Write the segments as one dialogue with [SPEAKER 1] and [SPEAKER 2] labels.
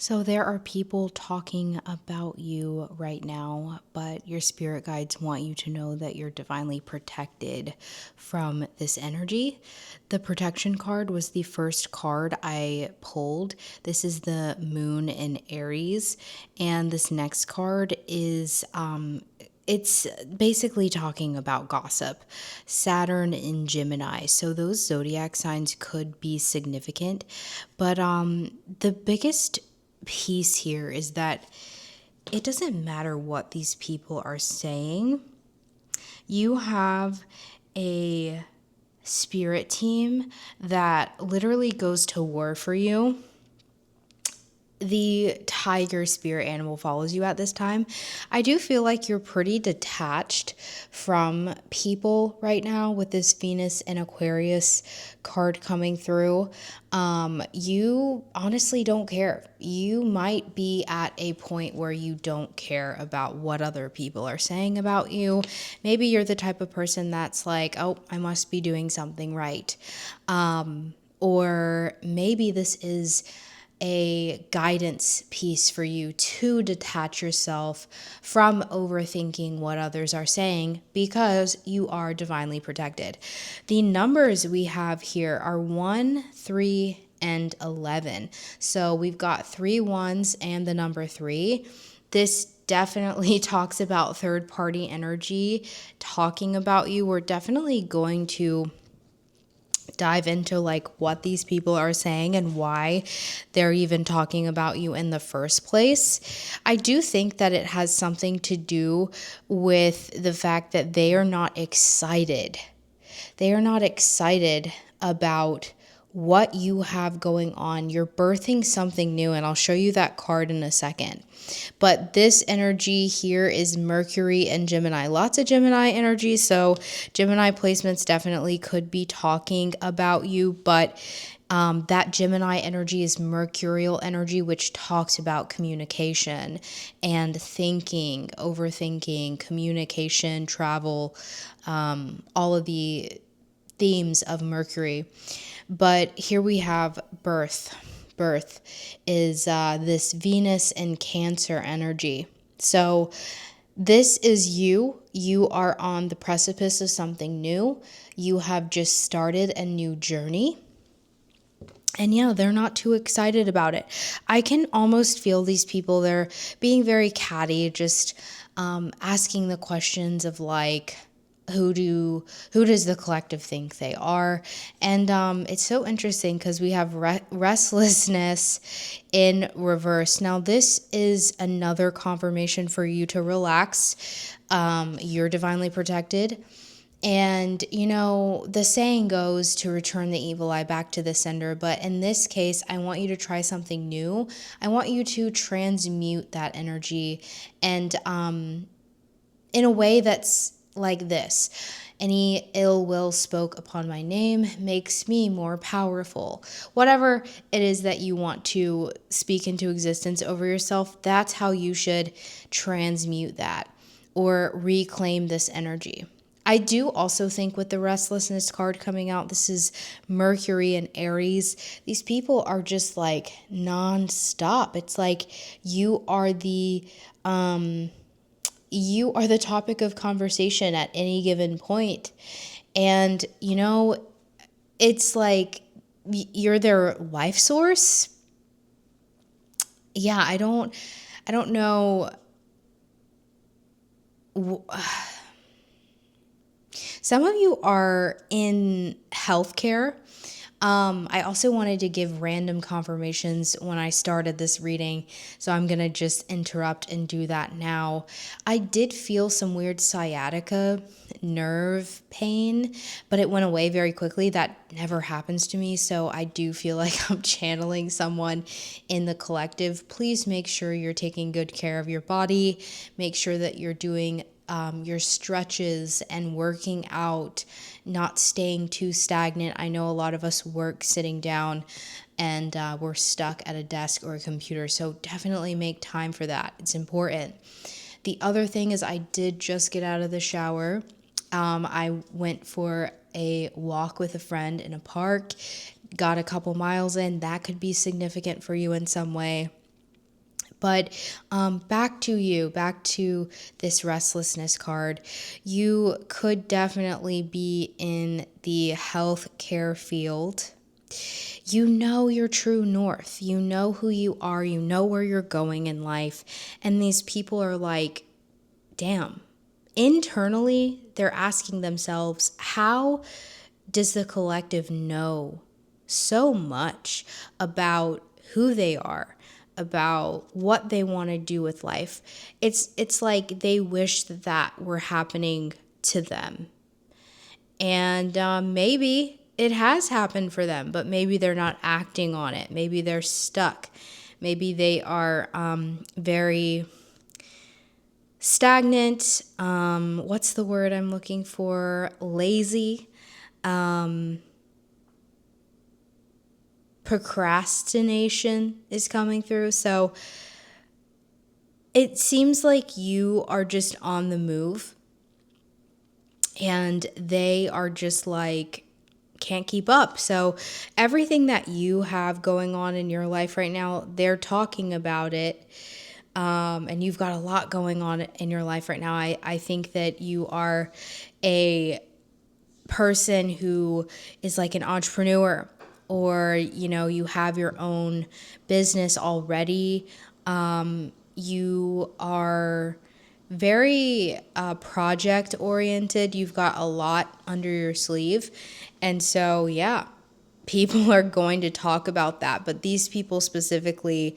[SPEAKER 1] So there are people talking about you right now, but your spirit guides want you to know that you're divinely protected from this energy. The protection card was the first card I pulled. This is the moon in Aries, and this next card is it's basically talking about gossip. Saturn in Gemini. So those zodiac signs could be significant, but the biggest piece here is that it doesn't matter what these people are saying. You have a spirit team that literally goes to war for you. The tiger spirit animal follows you at this time. I do feel like you're pretty detached from people right now with this Venus and Aquarius card coming through. You honestly don't care. You might be at a point where you don't care about what other people are saying about you. Maybe you're the type of person that's like, oh, I must be doing something right. Or maybe this is a guidance piece for you to detach yourself from overthinking what others are saying because you are divinely protected. The numbers we have here are 1, 3, and 11. So we've got 3 ones and the number 3. This definitely talks about third party energy talking about you. We're definitely going to dive into like what these people are saying and why they're even talking about you in the first place. I do think that it has something to do with the fact that they are not excited. They are not excited about what you have going on. You're birthing something new, and I'll show you that card in a second. But this energy here is Mercury and Gemini. Lots of Gemini energy, so Gemini placements definitely could be talking about you, but that Gemini energy is mercurial energy, which talks about communication and thinking, overthinking, communication, travel, all of the themes of Mercury. But here we have birth. Birth is this Venus and Cancer energy. So this is you. You are on the precipice of something new. You have just started a new journey. And yeah, they're not too excited about it. I can almost feel these people, they're being very catty, just asking the questions of like, who does the collective think they are? And it's so interesting because we have restlessness in reverse. Now this is another confirmation for you to relax. You're divinely protected. And, you know, the saying goes to return the evil eye back to the sender. But in this case, I want you to try something new. I want you to transmute that energy and in a way that's like this. Any ill will spoke upon my name makes me more powerful. Whatever it is that you want to speak into existence over yourself, that's how you should transmute that or reclaim this energy. I do also think with the restlessness card coming out, this is Mercury and Aries. These people are just like nonstop. It's like you are the topic of conversation at any given point. And you know, it's like you're their life source. Yeah, I don't know. Some of you are in healthcare. I also wanted to give random confirmations when I started this reading, so I'm going to just interrupt and do that now. I did feel some weird sciatica nerve pain, but it went away very quickly. That never happens to me, so I do feel like I'm channeling someone in the collective. Please make sure you're taking good care of your body. Make sure that you're doing your stretches and working out, not staying too stagnant. I know a lot of us work sitting down and we're stuck at a desk or a computer, so definitely make time for that. It's important. The other thing is I did just get out of the shower. I went for a walk with a friend in a park, got a couple miles in. That could be significant for you in some way. But back to you, back to this restlessness card. You could definitely be in the healthcare field. You know your true north. You know who you are. You know where you're going in life. And these people are like, damn. Internally, they're asking themselves, how does the collective know so much about who they are, about what they want to do with life? It's like they wish that that were happening to them. And maybe it has happened for them, but maybe they're not acting on it. Maybe they're stuck. Maybe they are very stagnant. What's the word I'm looking for? Lazy. Procrastination is coming through. So it seems like you are just on the move and they are just like, can't keep up. So everything that you have going on in your life right now, they're talking about it. And you've got a lot going on in your life right now. I think that you are a person who is like an entrepreneur, or you have your own business already. You are very project oriented. You've got a lot under your sleeve, and so yeah, people are going to talk about that. But these people specifically,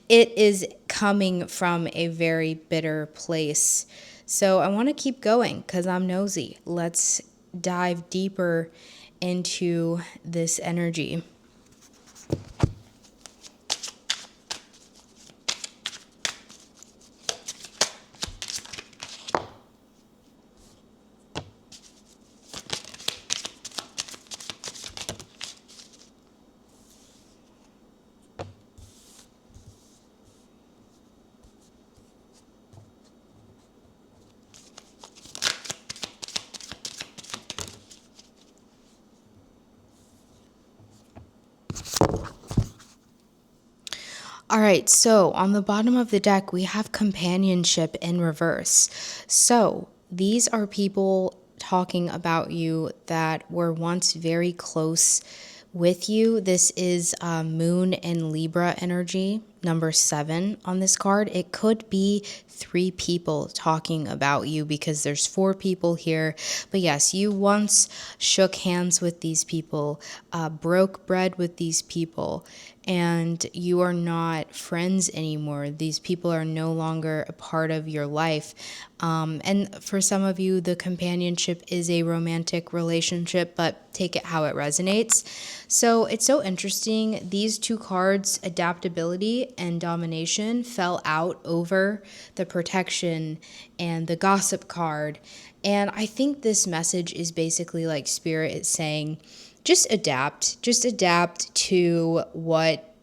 [SPEAKER 1] it is coming from a very bitter place. So I want to keep going because I'm nosy. Let's dive deeper into this energy. All right, so on the bottom of the deck, we have companionship in reverse. So these are people talking about you that were once very close with you. This is Moon and Libra energy, number 7 on this card. It could be 3 people talking about you because there's 4 people here. But yes, you once shook hands with these people, broke bread with these people, and you are not friends anymore. These people are no longer a part of your life. And for some of you, the companionship is a romantic relationship, but take it how it resonates. So it's so interesting. These 2 cards, adaptability and domination, fell out over the protection and the gossip card. And I think this message is basically like Spirit is saying, just adapt to what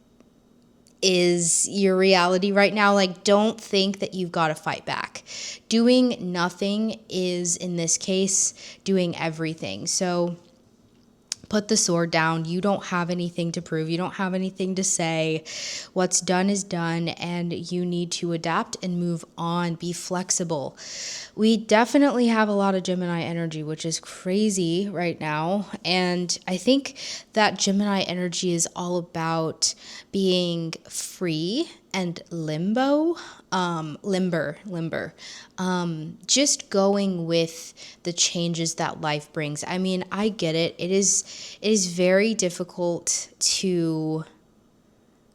[SPEAKER 1] is your reality right now. Like, don't think that you've got to fight back. Doing nothing is, in this case, doing everything. So put the sword down. You don't have anything to prove. You don't have anything to say. What's done is done, and you need to adapt and move on. Be flexible. We definitely have a lot of Gemini energy, which is crazy right now. And I think that Gemini energy is all about being free and limber. Just going with the changes that life brings. I mean, I get it. It is very difficult to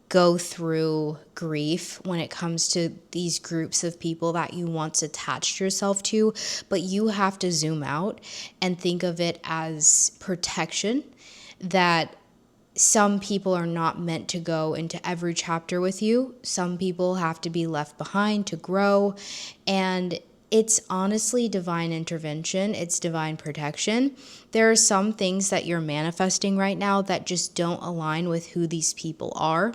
[SPEAKER 1] go through grief when it comes to these groups of people that you once attached yourself to, but you have to zoom out and think of it as protection, that some people are not meant to go into every chapter with you. Some people have to be left behind to grow. And it's honestly divine intervention. It's divine protection. There are some things that you're manifesting right now that just don't align with who these people are.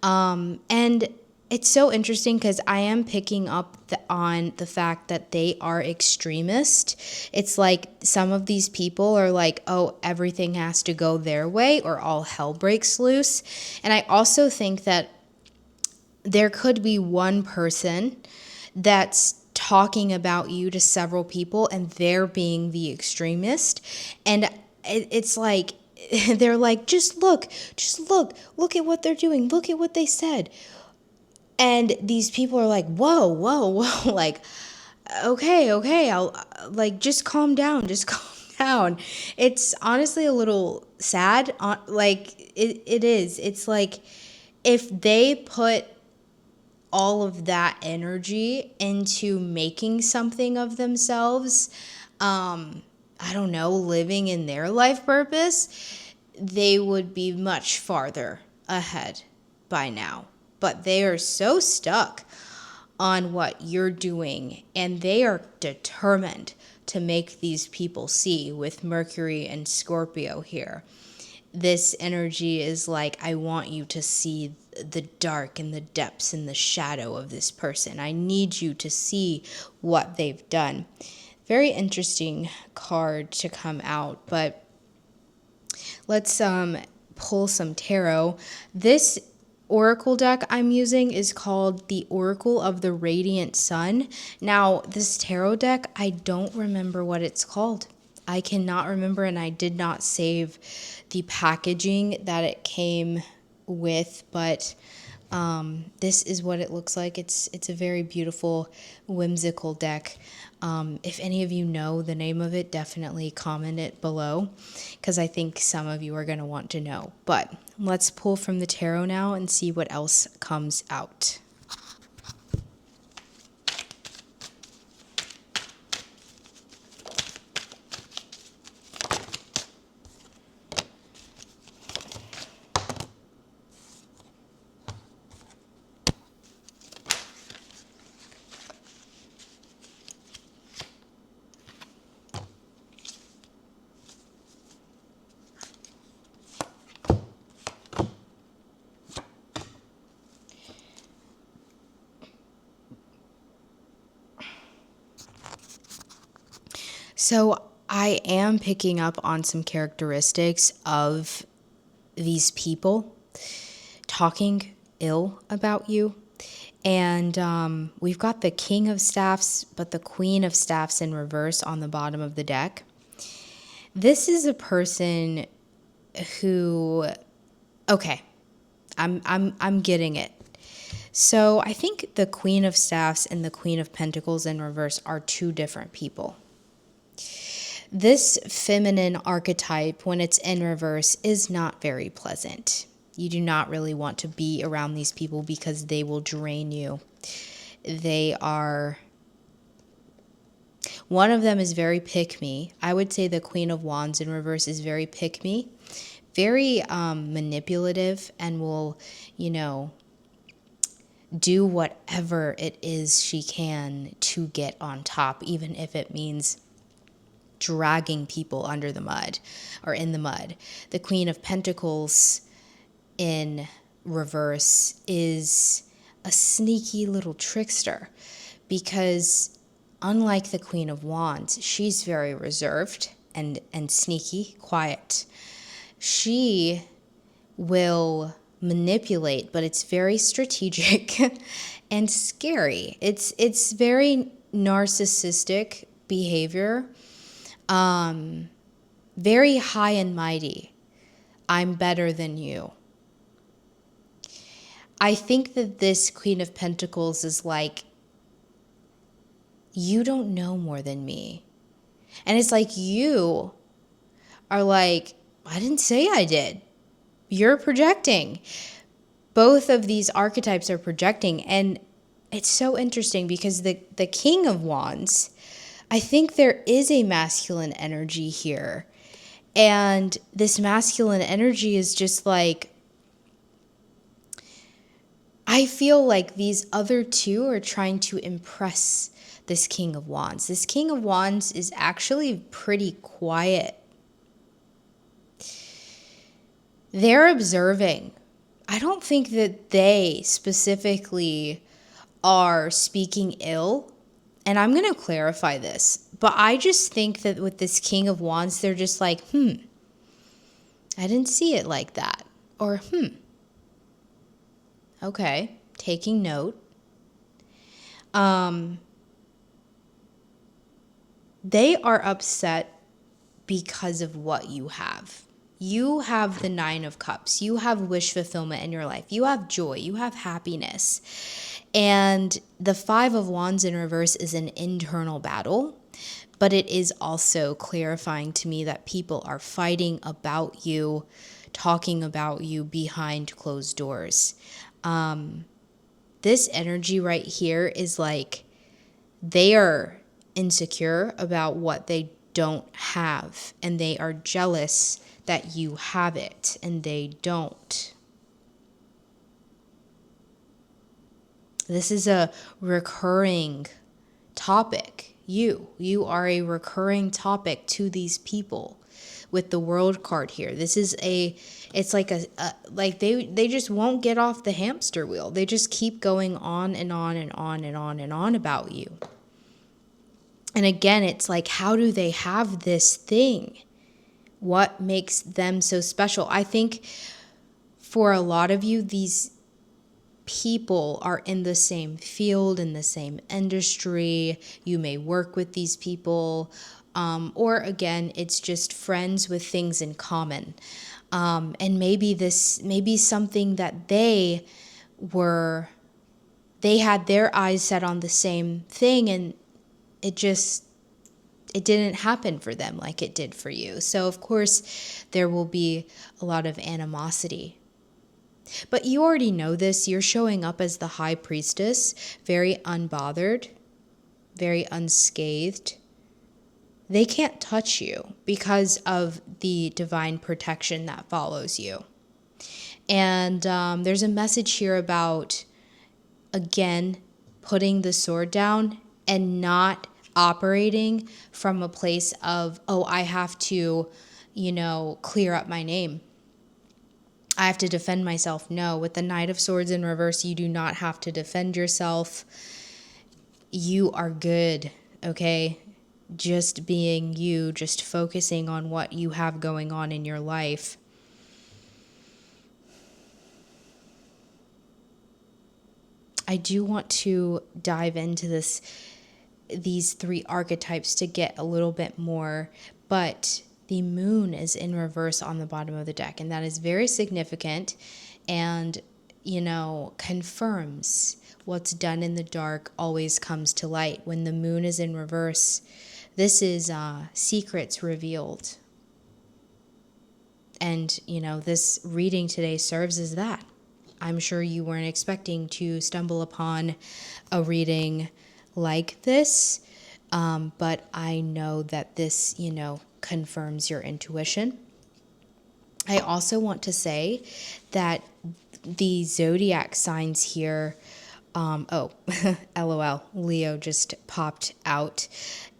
[SPEAKER 1] And it's so interesting because I am picking up on the fact that they are extremist. It's like some of these people are like, oh, everything has to go their way or all hell breaks loose. And I also think that there could be one person that's talking about you to several people and they're being the extremist. And it's like, they're like, just look at what they're doing. Look at what they said. And these people are like, whoa. Like, okay, I'll, like, just calm down, just calm down. It's honestly a little sad. Like, it is. It's like, if they put all of that energy into making something of themselves, I don't know, living in their life purpose, they would be much farther ahead by now. But they are so stuck on what you're doing, and they are determined to make these people see with Mercury and Scorpio here. This energy is like, I want you to see the dark and the depths and the shadow of this person. I need you to see what they've done. Very interesting card to come out, but let's pull some tarot. This oracle deck I'm using is called the Oracle of the Radiant Sun. Now, this tarot deck, I don't remember what it's called. I cannot remember, and I did not save the packaging that it came with, but this is what it looks like. It's a very beautiful, whimsical deck. If any of you know the name of it, definitely comment it below, because I think some of you are going to want to know. But let's pull from the tarot now and see what else comes out. So I am picking up on some characteristics of these people talking ill about you. And we've got the King of Staffs, but the Queen of Staffs in reverse on the bottom of the deck. This is a person who, okay, I'm getting it. So I think the Queen of Staffs and the Queen of Pentacles in reverse are two different people. This feminine archetype, when it's in reverse, is not very pleasant. You do not really want to be around these people because they will drain you. One of them is very pick-me. I would say the Queen of Wands in reverse is very pick-me, very manipulative, and will, do whatever it is she can to get on top, even if it means dragging people under the mud or in the mud. The Queen of Pentacles in reverse is a sneaky little trickster, because unlike the Queen of Wands, she's very reserved and sneaky, quiet. She will manipulate, but it's very strategic and scary. It's very narcissistic behavior. Very high and mighty. I'm better than you. I think that this Queen of Pentacles is like, you don't know more than me. And it's like you are like, I didn't say I did. You're projecting. Both of these archetypes are projecting. And it's so interesting because the King of Wands, I think there is a masculine energy here. And this masculine energy is just like, I feel like these other two are trying to impress this King of Wands. This King of Wands is actually pretty quiet. They're observing. I don't think that they specifically are speaking ill. And I'm going to clarify this. But I just think that with this King of Wands, they're just like, I didn't see it like that. Or, okay. taking note. They are upset because of what you have. You have the 9 of Cups. You have wish fulfillment in your life. You have joy. You have happiness. And the 5 of Wands in reverse is an internal battle, but it is also clarifying to me that people are fighting about you, talking about you behind closed doors. This energy right here is like they are insecure about what they don't have, and they are jealous that you have it and they don't. This is a recurring topic. You are a recurring topic to these people with the World card here. This is it's like like they just won't get off the hamster wheel. They just keep going on and on and on and on and on about you. And again, it's like, how do they have this thing? What makes them so special? I think for a lot of you, these people are in the same field, in the same industry. You may work with these people. Or again, it's just friends with things in common. And maybe something that they had their eyes set on the same thing, and it didn't happen for them like it did for you. So of course there will be a lot of animosity. But you already know this. You're showing up as the High Priestess, very unbothered, very unscathed. They can't touch you because of the divine protection that follows you. And there's a message here about, again, putting the sword down and not operating from a place of, oh, I have to, clear up my name. I have to defend myself. No, with the Knight of Swords in reverse, you do not have to defend yourself. You are good, okay? Just being you, just focusing on what you have going on in your life. I do want to dive into these 3 archetypes to get a little bit more, but the moon is in reverse on the bottom of the deck, and that is very significant and, confirms what's done in the dark always comes to light. When the moon is in reverse, this is secrets revealed. And, this reading today serves as that. I'm sure you weren't expecting to stumble upon a reading like this, but I know that this, confirms your intuition. I also want to say that the zodiac signs here, LOL, Leo just popped out,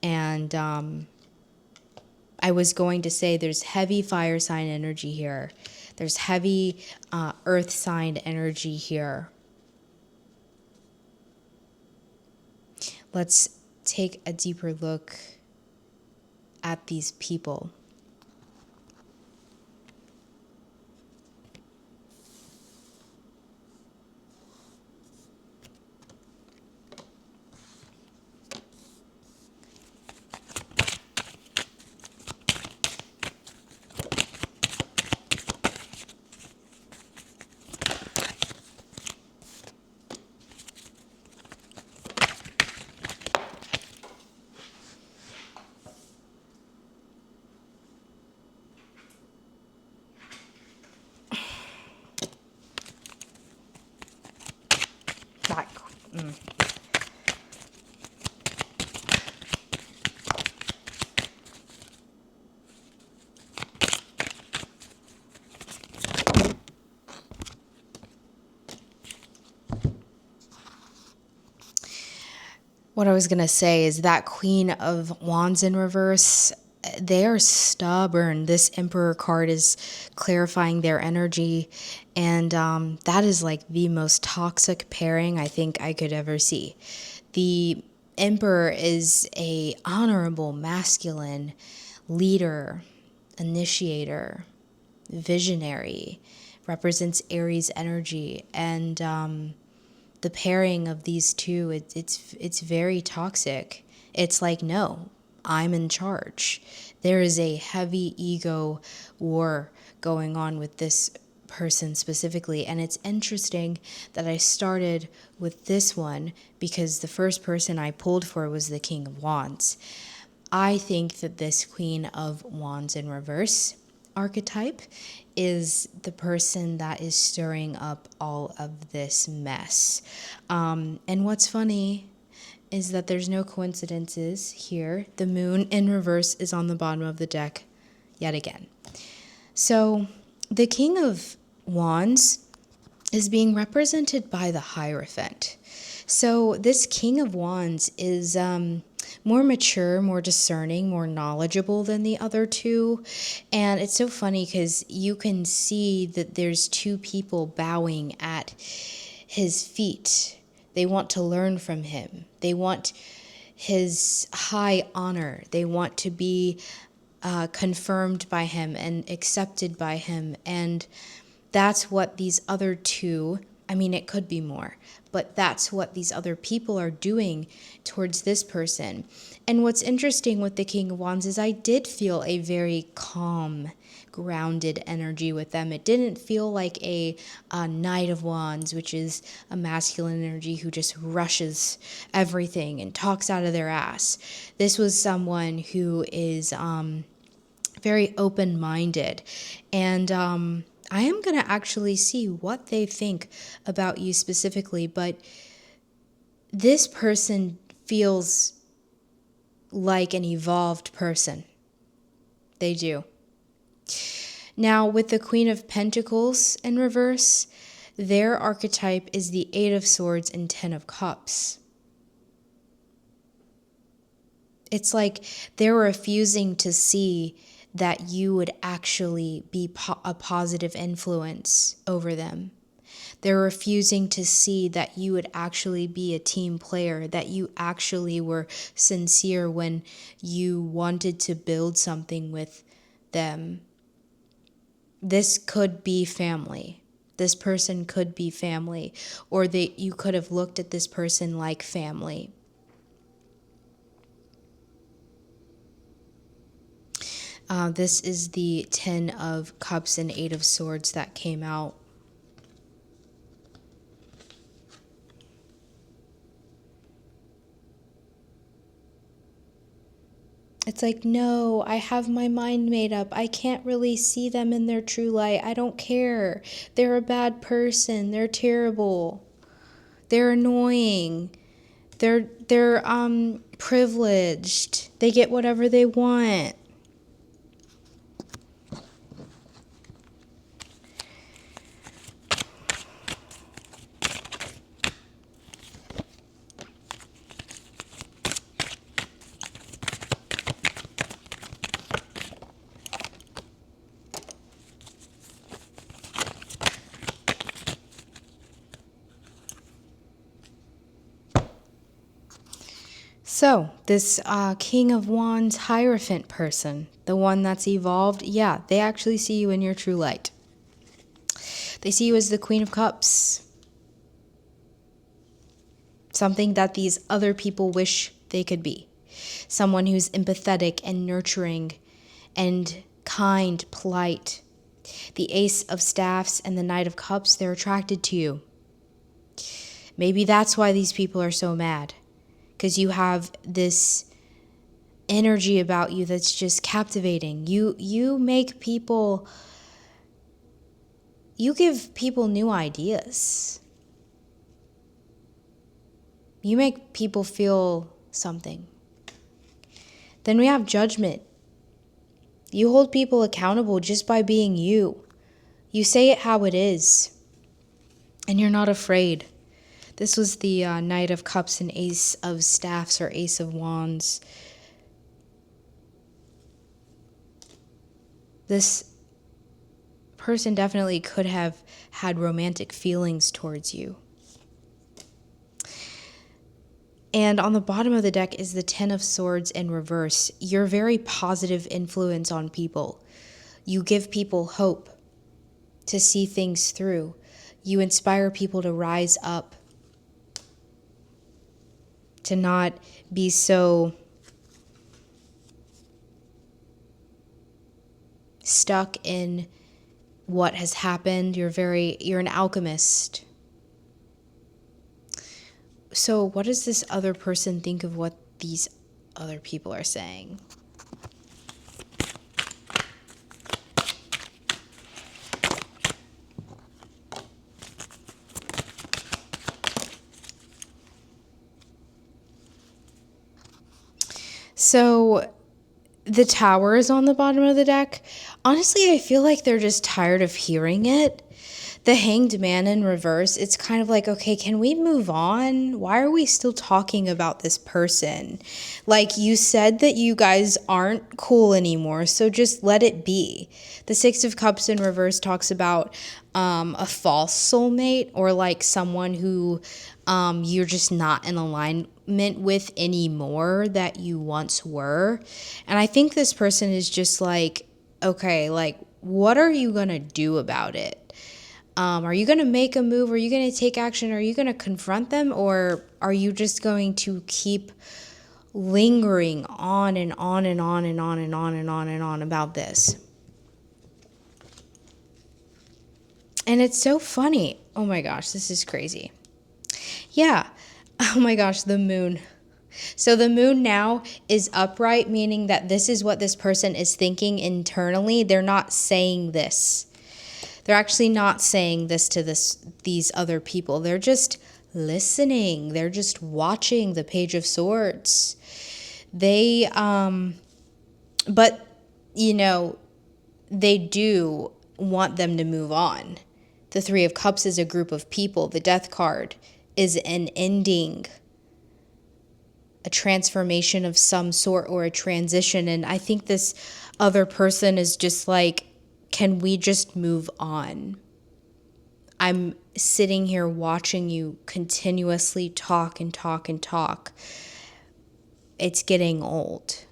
[SPEAKER 1] and I was going to say there's heavy fire sign energy here. There's heavy earth sign energy here. Let's take a deeper look at these people. Back. What I was going to say is that Queen of Wands in reverse, they are stubborn. This Emperor card is clarifying their energy, and that is like the most toxic pairing I think I could ever see. The Emperor is a honorable, masculine leader, initiator, visionary, represents Aries energy, and the pairing of these two, it's very toxic. It's like, no, I'm in charge. There is a heavy ego war going on with this person specifically. And it's interesting that I started with this one because the first person I pulled for was the King of Wands. I think that this Queen of Wands in reverse archetype is the person that is stirring up all of this mess. And what's funny is that there's no coincidences here. The moon in reverse is on the bottom of the deck yet again. So the King of Wands is being represented by the Hierophant. So this King of Wands is more mature, more discerning, more knowledgeable than the other two. And it's so funny because you can see that there's two people bowing at his feet. They want to learn from him. They want his high honor. They want to be confirmed by him and accepted by him. And that's what these other two, I mean, it could be more, but that's what these other people are doing towards this person. And what's interesting with the King of Wands is I did feel a very calm, grounded energy with them. It didn't feel like a Knight of Wands, which is a masculine energy who just rushes everything and talks out of their ass. This was someone who is very open-minded. And I am going to actually see what they think about you specifically, but this person feels like an evolved person. They do. Now, with the Queen of Pentacles in reverse, their archetype is the Eight of Swords and Ten of Cups. It's like they're refusing to see that you would actually be a positive influence over them. They're refusing to see that you would actually be a team player, that you actually were sincere when you wanted to build something with them. This could be family. This person could be family, or you could have looked at this person like family. This is the 10 of Cups and 8 of Swords that came out. It's like, no, I have my mind made up. I can't really see them in their true light. I don't care. They're a bad person. They're terrible. They're annoying. They're privileged. They get whatever they want. So, this King of Wands Hierophant person, the one that's evolved, yeah, they actually see you in your true light. They see you as the Queen of Cups. Something that these other people wish they could be. Someone who's empathetic and nurturing and kind, polite. The Ace of Staffs and the Knight of Cups, they're attracted to you. Maybe that's why these people are so mad. Because you have this energy about you that's just captivating. You make people, you give people new ideas. You make people feel something. Then we have Judgment. You hold people accountable just by being you. You say it how it is. And you're not afraid. This was the Knight of Cups and Ace of Staffs or Ace of Wands. This person definitely could have had romantic feelings towards you. And on the bottom of the deck is the Ten of Swords in reverse. You're a very positive influence on people. You give people hope to see things through. You inspire people to rise up. to not be so stuck in what has happened. You're an alchemist. So what does this other person think of what these other people are saying? So the Tower is on the bottom of the deck. Honestly, I feel like they're just tired of hearing it. The Hanged Man in reverse, it's kind of like, okay, can we move on? Why are we still talking about this person? Like, you said that you guys aren't cool anymore, so just let it be. The Six of Cups in reverse talks about a false soulmate, or like someone who you're just not in alignment with anymore that you once were. And I think this person is just like, okay, like, what are you gonna do about it? Are you going to make a move? Are you going to take action? Are you going to confront them? Or are you just going to keep lingering on and on and on and on and on and on and on about this? And it's so funny. Oh my gosh, this is crazy. Yeah. Oh my gosh, the moon. So the moon now is upright, meaning that this is what this person is thinking internally. They're not saying this. They're actually not saying this to these other people. They're just listening. They're just watching the Page of Swords. They, but, you know, they do want them to move on. The Three of Cups is a group of people. The Death card is an ending, a transformation of some sort, or a transition. And I think this other person is just like, can we just move on? I'm sitting here watching you continuously talk and talk and talk. It's getting old.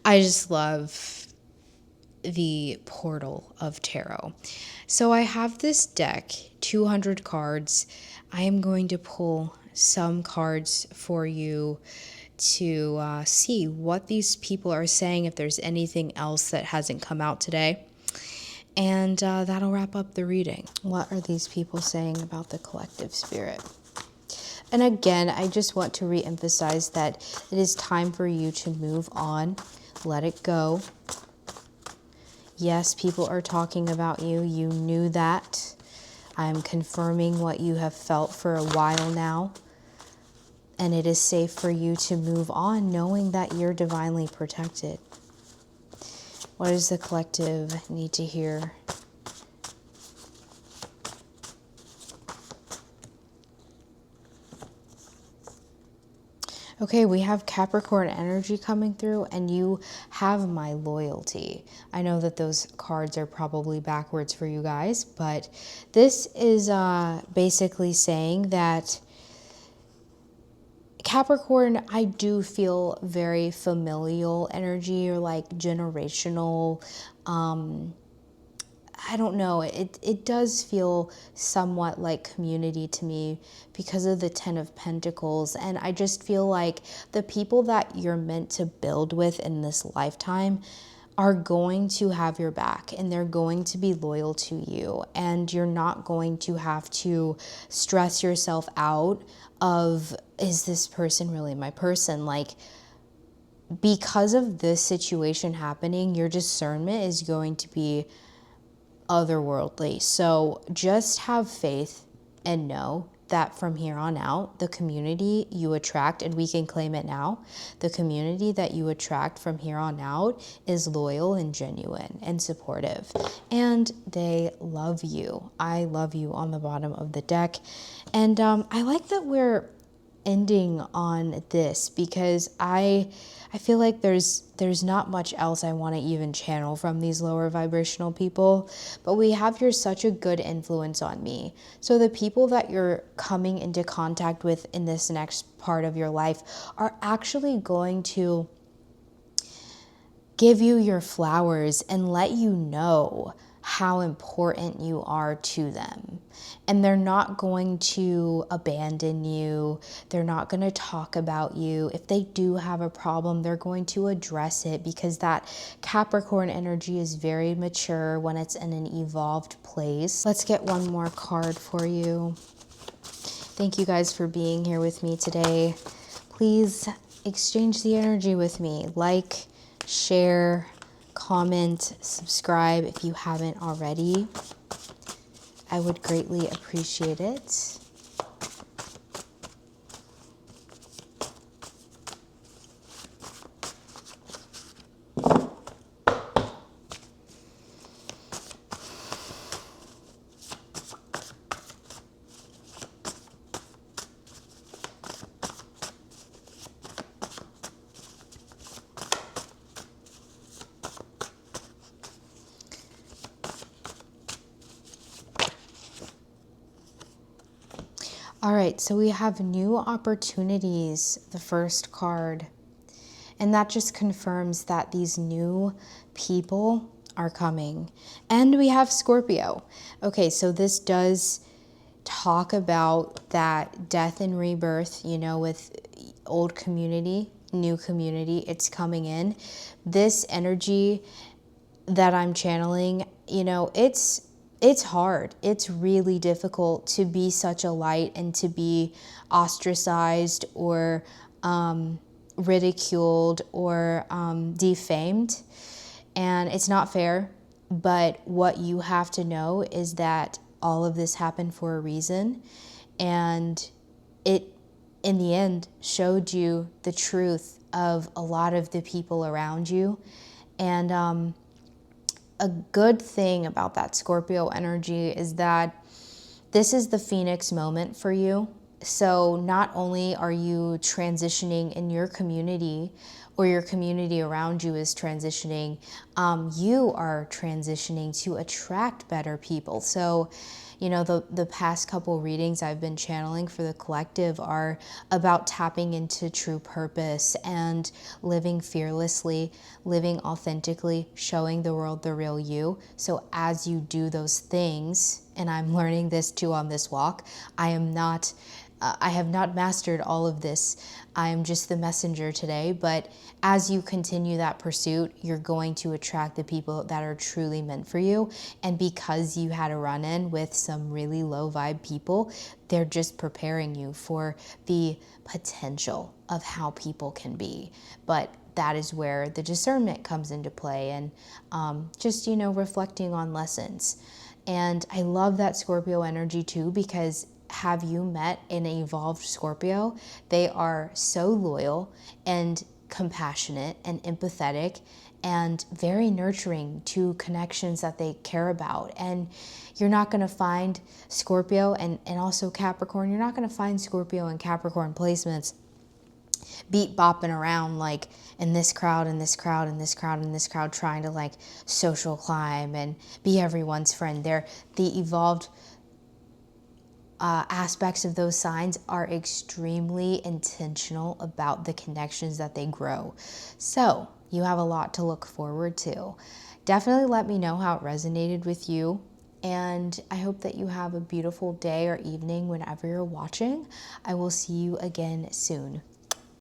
[SPEAKER 1] I just love the portal of tarot. So I have this deck, 200 cards. I am going to pull some cards for you to see what these people are saying, if there's anything else that hasn't come out today. And that'll wrap up the reading. What are these people saying about the collective spirit? And again, I just want to reemphasize that it is time for you to move on. Let it go. Yes, people are talking about you. You knew that. I'm confirming what you have felt for a while now. And it is safe for you to move on knowing that you're divinely protected. What does the collective need to hear? Okay, we have Capricorn energy coming through, and you have my loyalty. I know that those cards are probably backwards for you guys, but this is basically saying that Capricorn, I do feel very familial energy, or like generational. I don't know. It does feel somewhat like community to me because of the Ten of Pentacles. And I just feel like the people that you're meant to build with in this lifetime are going to have your back, and they're going to be loyal to you, and you're not going to have to stress yourself out of, is this person really my person? Like, because of this situation happening, your discernment is going to be otherworldly. So just have faith and know that from here on out, the community you attract, and we can claim it now, the community that you attract from here on out is loyal and genuine and supportive, and they love you. I love you on the bottom of the deck. And I like that we're ending on this, because I feel like there's not much else I want to even channel from these lower vibrational people, but we have here such a good influence on me. So the people that you're coming into contact with in this next part of your life are actually going to give you your flowers and let you know how important you are to them. And they're not going to abandon you. They're not going to talk about you. If they do have a problem, they're going to address it, because that Capricorn energy is very mature when it's in an evolved place. Let's get one more card for you. Thank you guys for being here with me today. Please exchange the energy with me. Like, share, comment, subscribe if you haven't already. I would greatly appreciate it. All right, so we have new opportunities, the first card. And that just confirms that these new people are coming. And we have Scorpio. Okay, so this does talk about that death and rebirth, you know, with old community, new community, it's coming in. This energy that I'm channeling, you know, it's hard. It's really difficult to be such a light and to be ostracized or ridiculed or defamed. And it's not fair. But what you have to know is that all of this happened for a reason. And it, in the end, showed you the truth of a lot of the people around you. And a good thing about that Scorpio energy is that this is the Phoenix moment for you. So not only are you transitioning in your community, or your community around you is transitioning, you are transitioning to attract better people. So, you know, the past couple readings I've been channeling for the collective are about tapping into true purpose and living fearlessly, living authentically, showing the world the real you. So as you do those things, and I'm learning this too on this walk, I have not mastered all of this. I am just the messenger today, but as you continue that pursuit, you're going to attract the people that are truly meant for you. And because you had a run-in with some really low vibe people, they're just preparing you for the potential of how people can be. But that is where the discernment comes into play, and just, you know, reflecting on lessons. And I love that Scorpio energy too, because have you met an evolved Scorpio? They are so loyal and compassionate and empathetic and very nurturing to connections that they care about. And you're not going to find Scorpio and also Capricorn, you're not going to find Scorpio and Capricorn placements beat bopping around like in this crowd and this crowd and this crowd and this crowd, trying to like social climb and be everyone's friend. They're the evolved aspects of those signs are extremely intentional about the connections that they grow. So you have a lot to look forward to. Definitely let me know how it resonated with you. And I hope that you have a beautiful day or evening whenever you're watching. I will see you again soon.